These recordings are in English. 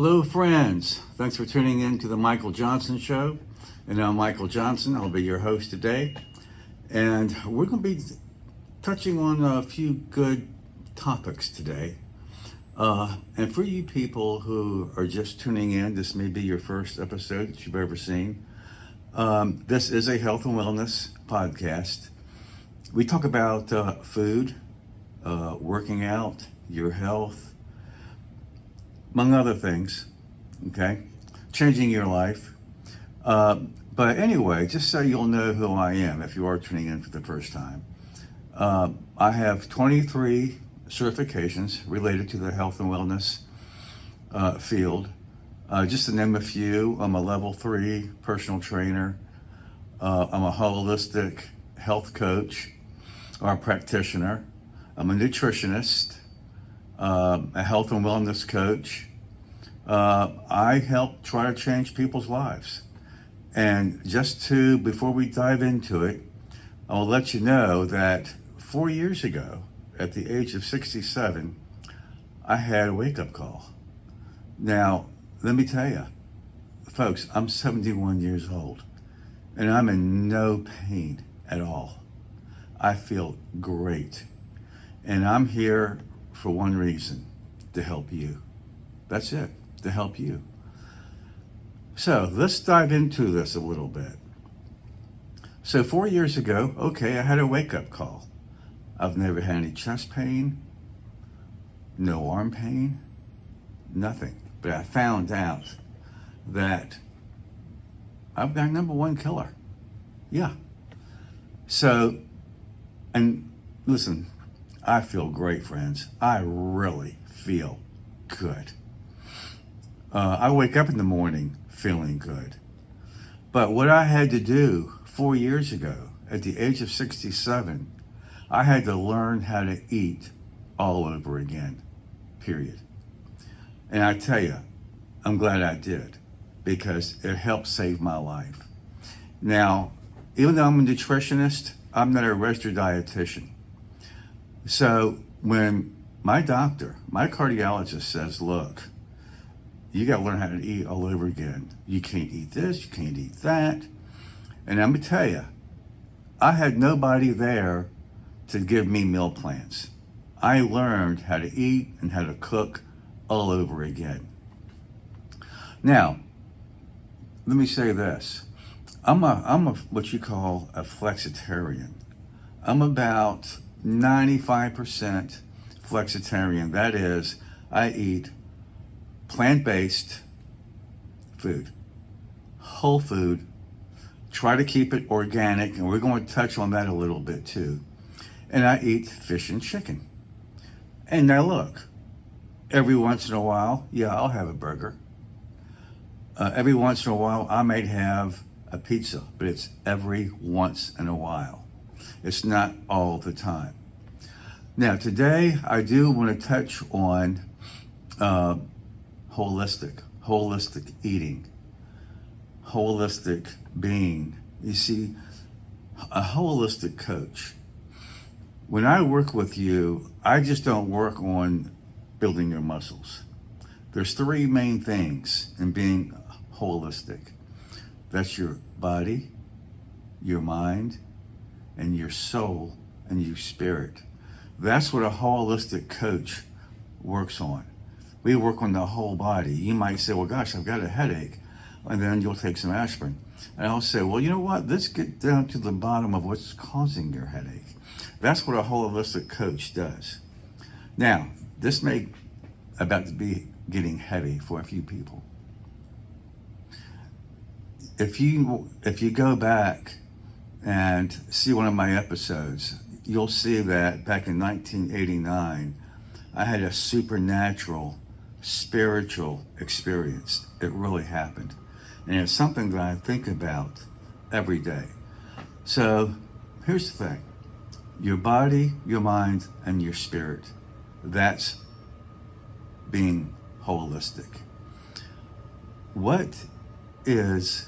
Hello, friends. Thanks for tuning in to the Michael Johnson Show. And I'm Michael Johnson. I'll be your host today. And we're going to be touching on a few good topics today. And for you people who are just tuning in, this may be your first episode that you've ever seen. This is a health and wellness podcast. We talk about food, working out, your health, among other things, okay? Changing your life. But anyway, just so you'll know who I am if you are tuning in for the first time. I have 23 certifications related to the health and wellness field. Just to name a few, I'm a level 3 personal trainer. I'm a holistic health coach or a practitioner. I'm a nutritionist. A health and wellness coach. I help try to change people's lives. And before we dive into it, I'll let you know that 4 years ago, at the age of 67, I had a wake-up call. Now, let me tell you, folks, I'm 71 years old, and I'm in no pain at all. I feel great. And I'm here for one reason, to help you. That's it, to help you. So let's dive into this a little bit. So 4 years ago, okay, I had a wake-up call. I've never had any chest pain, no arm pain, nothing. But I found out that I've got number one killer. Yeah. So, and listen, I feel great, friends. I really feel good. I wake up in the morning feeling good. But what I had to do 4 years ago, at the age of 67, I had to learn how to eat all over again, period. And I tell you, I'm glad I did, because it helped save my life. Now, even though I'm a nutritionist, I'm not a registered dietitian. So when my doctor, my cardiologist says, look, you got to learn how to eat all over again. You can't eat this, you can't eat that. And I'm going to tell you, I had nobody there to give me meal plans. I learned how to eat and how to cook all over again. Now, let me say this. I'm a what you call a flexitarian. I'm about 95% flexitarian. That is, I eat plant-based food, whole food, try to keep it organic, and we're going to touch on that a little bit too. And I eat fish and chicken. And now look, every once in a while, yeah, I'll have a burger. Every once in a while, I may have a pizza, but it's every once in a while. It's not all the time. Now, today, I do want to touch on holistic eating, holistic being. You see, a holistic coach. When I work with you, I just don't work on building your muscles. There's three main things in being holistic. That's your body, your mind, and your soul and your spirit. That's what a holistic coach works on. We work on the whole body. You might say, well, gosh, I've got a headache. And then you'll take some aspirin. And I'll say, well, you know what? Let's get down to the bottom of what's causing your headache. That's what a holistic coach does. Now, this may about to be getting heavy for a few people. If you go back and see one of my episodes, you'll see that back in 1989, I had a supernatural, spiritual experience. It really happened. And it's something that I think about every day. So here's the thing. Your body, your mind, and your spirit. That's being holistic. What is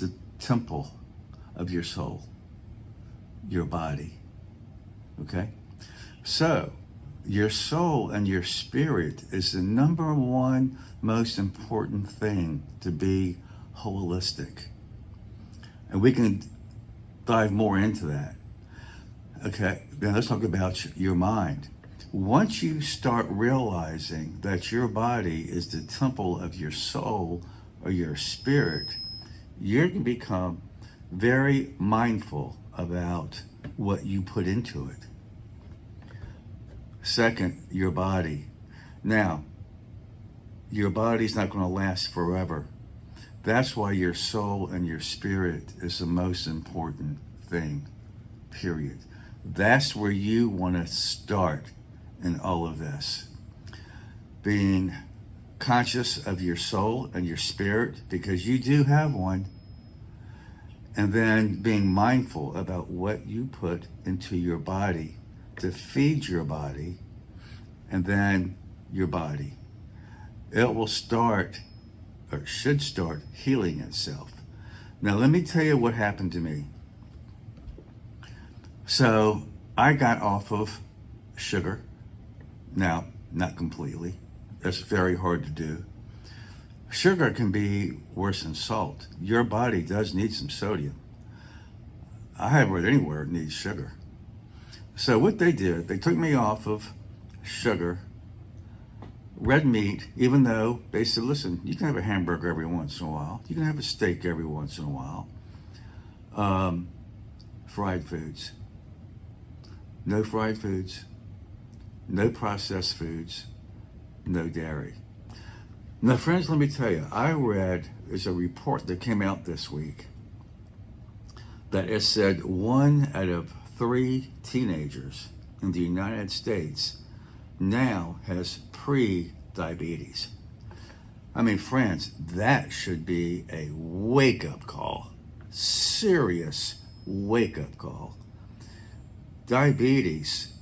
the temple of your soul? Your body. Okay? So, your soul and your spirit is the number one most important thing to be holistic. And we can dive more into that. Okay, now let's talk about your mind. Once you start realizing that your body is the temple of your soul or your spirit, you're going to become very mindful about what you put into it. Second, your body. Now, your body's not going to last forever. That's why your soul and your spirit is the most important thing, period. That's where you want to start in all of this. Being conscious of your soul and your spirit, because you do have one. And then being mindful about what you put into your body to feed your body, and then your body. It will start, or should start, healing itself. Now, let me tell you what happened to me. So, I got off of sugar. Now, not completely. That's very hard to do. Sugar can be worse than salt. Your body does need some sodium. I haven't read anywhere it needs sugar. So what they did, they took me off of sugar, red meat, even though they said, listen, you can have a hamburger every once in a while. You can have a steak every once in a while. Fried foods. No fried foods. No processed foods. No dairy. Now, friends, let me tell you, there's a report that came out this week that it said 1 out of 3 teenagers in the United States now has pre-diabetes. I mean, friends, that should be a wake-up call. Serious wake-up call. Diabetes,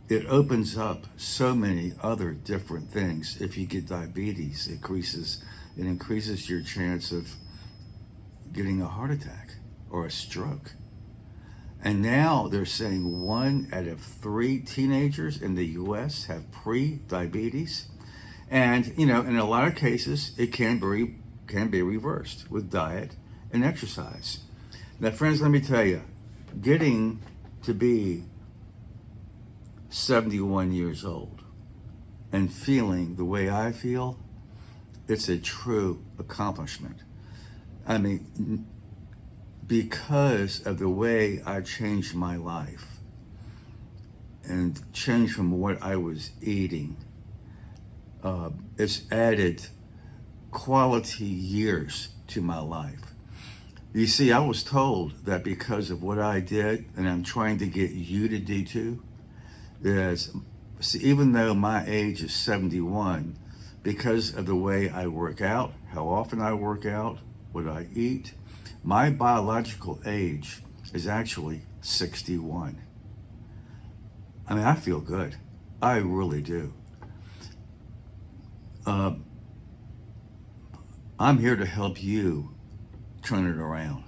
it opens up so many other different things. If you get diabetes, it increases your chance of getting a heart attack or a stroke. And now they're saying 1 out of 3 teenagers in the US have pre-diabetes. And, in a lot of cases, it can be reversed with diet and exercise. Now, friends, let me tell you, getting to be 71 years old and feeling the way I feel, it's a true accomplishment. I mean, because of the way I changed my life and changed from what I was eating, it's added quality years to my life. You see, I was told that because of what I did, and I'm trying to get you to do too, even though my age is 71, because of the way I work out, how often I work out, what I eat, my biological age is actually 61. I mean, I feel good. I really do. I'm here to help you turn it around.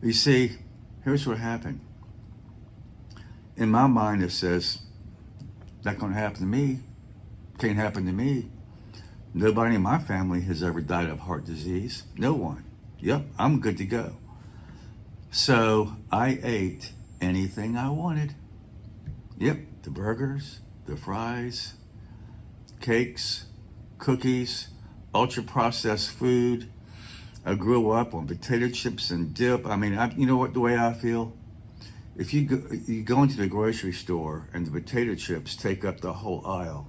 You see, here's what happened. In my mind, it says, not going to happen to me. Can't happen to me. Nobody in my family has ever died of heart disease. No one. Yep, I'm good to go. So I ate anything I wanted. Yep, the burgers, the fries, cakes, cookies, ultra-processed food. I grew up on potato chips and dip. I mean, you know what, the way I feel? If you go into the grocery store and the potato chips take up the whole aisle,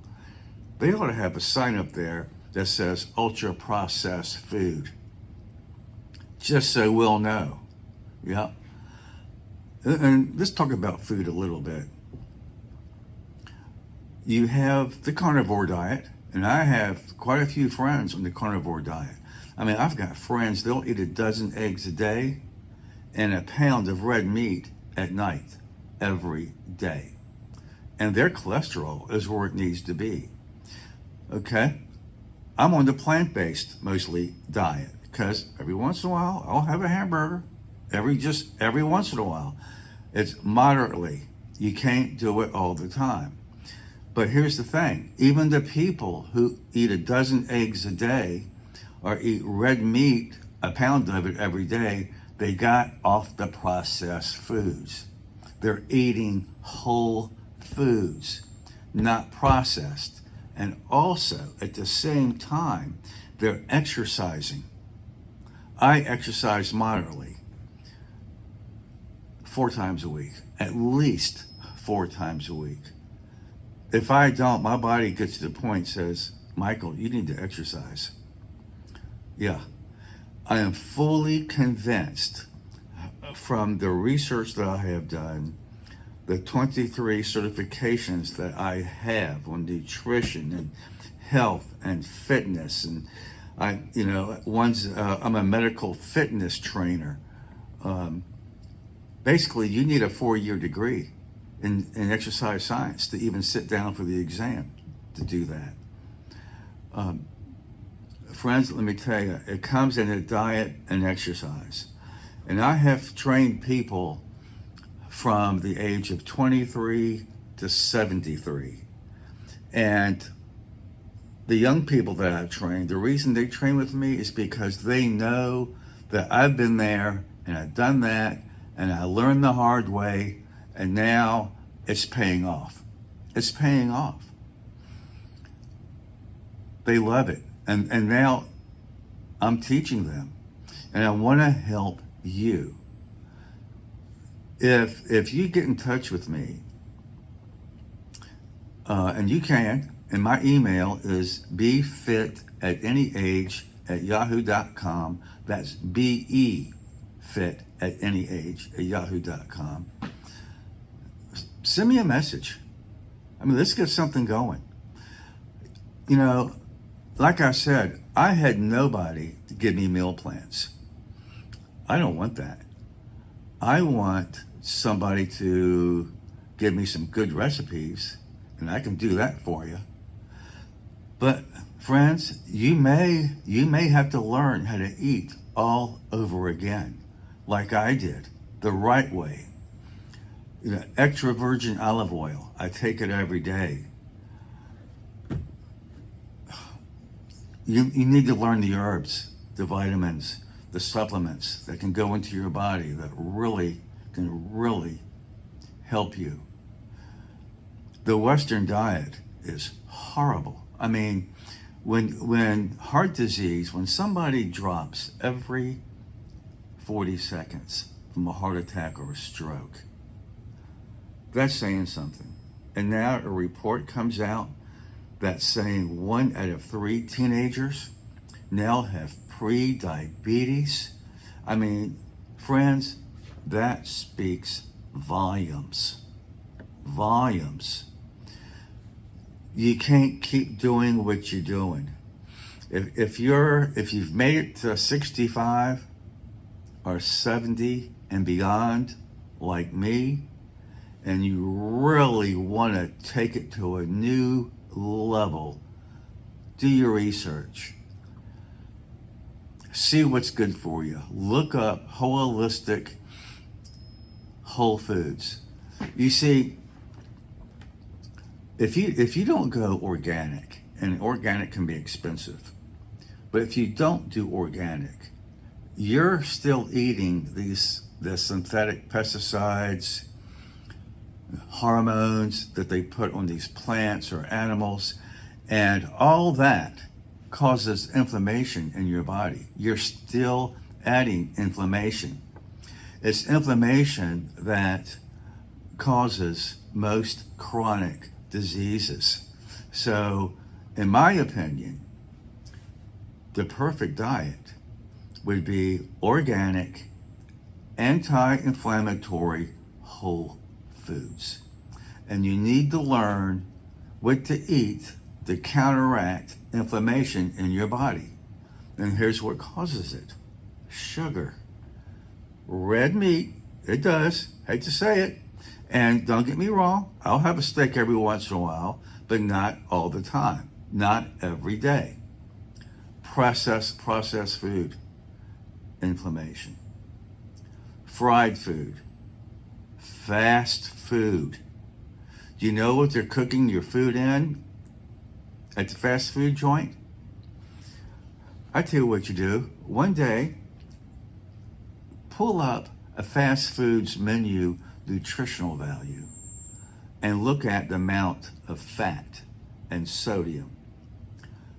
they ought to have a sign up there that says ultra-processed food. Just so we'll know. Yeah. And let's talk about food a little bit. You have the carnivore diet, and I have quite a few friends on the carnivore diet. I mean, I've got friends, they'll eat a dozen eggs a day and a pound of red meat at night every day. And their cholesterol is where it needs to be. Okay? I'm on the plant-based, mostly, diet because every once in a while, I'll have a hamburger. Every once in a while. It's moderately. You can't do it all the time. But here's the thing. Even the people who eat a dozen eggs a day or eat red meat, a pound of it every day, they got off the processed foods. They're eating whole foods, not processed. And also, at the same time, they're exercising. I exercise moderately 4 times a week, at least 4 times a week. If I don't, my body gets to the point says, Michael, you need to exercise. Yeah, I am fully convinced from the research that I have done, the 23 certifications that I have on nutrition and health and fitness, and I'm a medical fitness trainer. Basically, you need a 4-year degree in exercise science to even sit down for the exam to do that. Friends, let me tell you, it comes in a diet and exercise. And I have trained people from the age of 23 to 73. And the young people that I've trained, the reason they train with me is because they know that I've been there and I've done that and I learned the hard way, and now it's paying off. It's paying off. They love it. And now I'm teaching them. And I want to help you. If you get in touch with me, and you can, and my email is befitatanyaage@yahoo.com. That's befitatanyaage@yahoo.com. Send me a message. I mean, let's get something going. Like I said, I had nobody to give me meal plans. I don't want that. I want somebody to give me some good recipes, and I can do that for you. But friends, you may have to learn how to eat all over again, like I did, the right way. Extra virgin olive oil. I take it every day. You need to learn the herbs, the vitamins, the supplements that can go into your body that can really help you. The Western diet is horrible. I mean, when heart disease, when somebody drops every 40 seconds from a heart attack or a stroke, that's saying something. And now a report comes out that's saying 1 out of 3 teenagers now have pre-diabetes. I mean, friends, that speaks volumes. Volumes. You can't keep doing what you're doing. If you've made it to 65 or 70 and beyond, like me, and you really want to take it to a new level, do your research. See what's good for you. Look up holistic whole foods. You see, if you don't go organic, and organic can be expensive, but if you don't do organic, you're still eating the synthetic pesticides, hormones that they put on these plants or animals, and all that causes inflammation in your body. You're still adding inflammation. It's inflammation that causes most chronic diseases. So, in my opinion, the perfect diet would be organic, anti-inflammatory, whole foods. And you need to learn what to eat to counteract inflammation in your body. And here's what causes it: sugar. Red meat, it does, hate to say it. And don't get me wrong, I'll have a steak every once in a while, but not all the time, not every day. Processed food, inflammation. Fried food, fast food, Do you know what they're cooking your food in at the fast food joint? I tell you what you do. One day, pull up a fast food's menu nutritional value and look at the amount of fat and sodium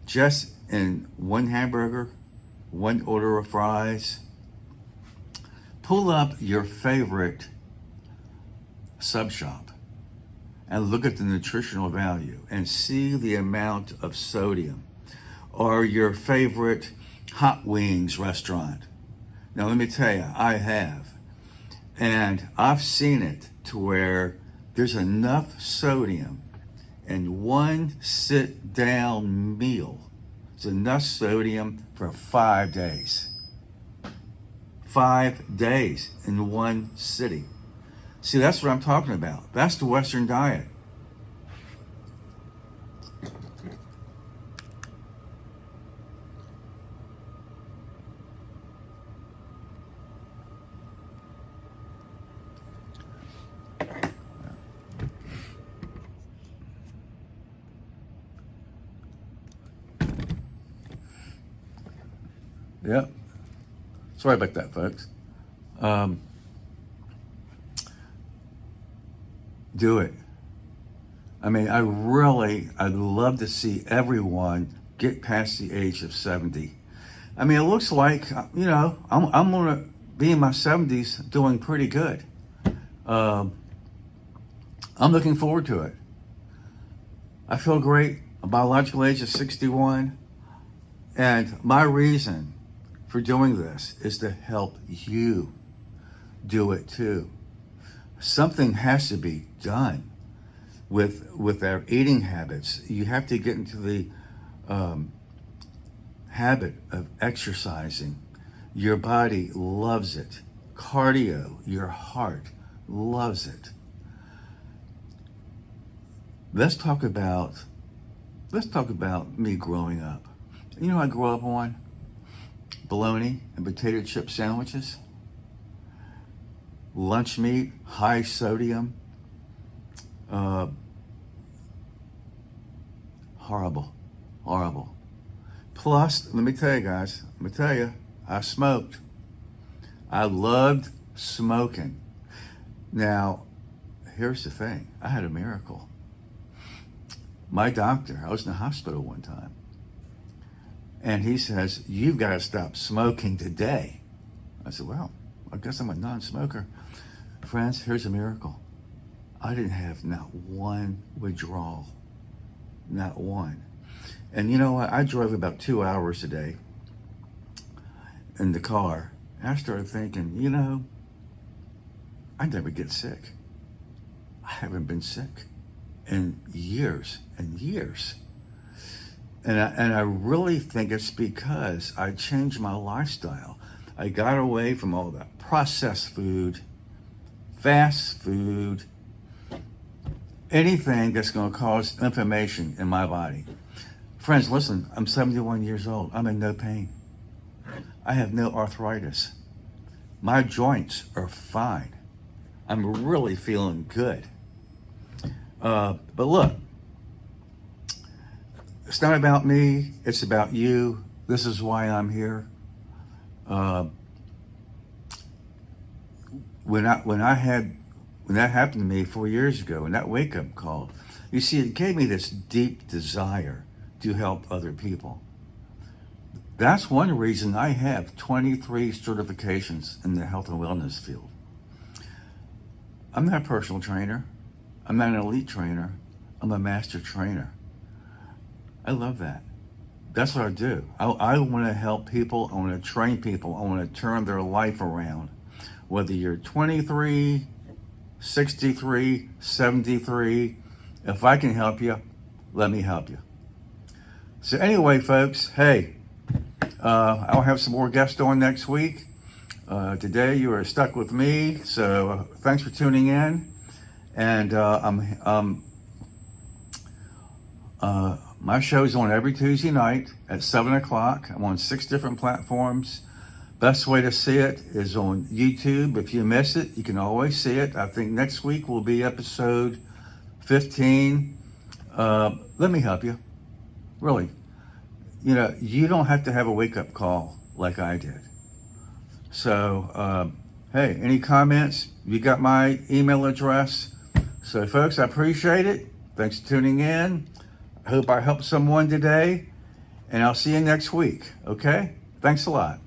just in one hamburger, one order of fries. Pull up your favorite sub shop and look at the nutritional value and see the amount of sodium. Or your favorite hot wings restaurant. Now let me tell you, I have. And I've seen it to where there's enough sodium in one sit down meal. It's enough sodium for 5 days. 5 days in one sitting. See, that's what I'm talking about. That's the Western diet. Yep. Sorry about that, folks. Do it. I mean, I'd love to see everyone get past the age of 70. I mean, it looks like, I'm going to be in my 70s doing pretty good. I'm looking forward to it. I feel great. A biological age of 61. And my reason for doing this is to help you do it too. Something has to be done with our eating habits. You have to get into the habit of exercising. Your body loves it. Cardio, your heart loves it. Let's talk about me growing up. You know what I grew up on? Bologna and potato chip sandwiches. Lunch meat, high sodium. Horrible. Plus, let me tell you guys, I smoked. I loved smoking. Now, here's the thing. I had a miracle. My doctor, I was in the hospital one time, and he says, "You've got to stop smoking today." I said, "Well, I guess I'm a non-smoker." Friends, here's a miracle. I didn't have not one withdrawal. Not one. And you know what? I drove about 2 hours a day in the car. And I started thinking, I never get sick. I haven't been sick in years and years. And I really think it's because I changed my lifestyle. I got away from all that processed food, fast food, anything that's going to cause inflammation in my body. Friends, listen, I'm 71 years old. I'm in no pain. I have no arthritis. My joints are fine. I'm really feeling good. But look, it's not about me. It's about you. This is why I'm here. When that happened to me 4 years ago, and that wake-up call, you see, it gave me this deep desire to help other people. That's one reason I have 23 certifications in the health and wellness field. I'm not a personal trainer. I'm not an elite trainer. I'm a master trainer. I love that. That's what I do. I want to help people. I want to train people. I want to turn their life around. Whether you're 23, 63, 73, if I can help you, let me help you. So anyway, folks, hey, I'll have some more guests on next week. Today you are stuck with me, so thanks for tuning in. And my show's on every Tuesday night at 7 o'clock. I'm on 6 different platforms. Best way to see it is on YouTube. If you miss it, you can always see it. I think next week will be episode 15, let me help you. Really. You don't have to have a wake-up call like I did. So, hey, any comments? You got my email address. So, folks, I appreciate it. Thanks for tuning in. I hope I helped someone today. And I'll see you next week, okay? Thanks a lot.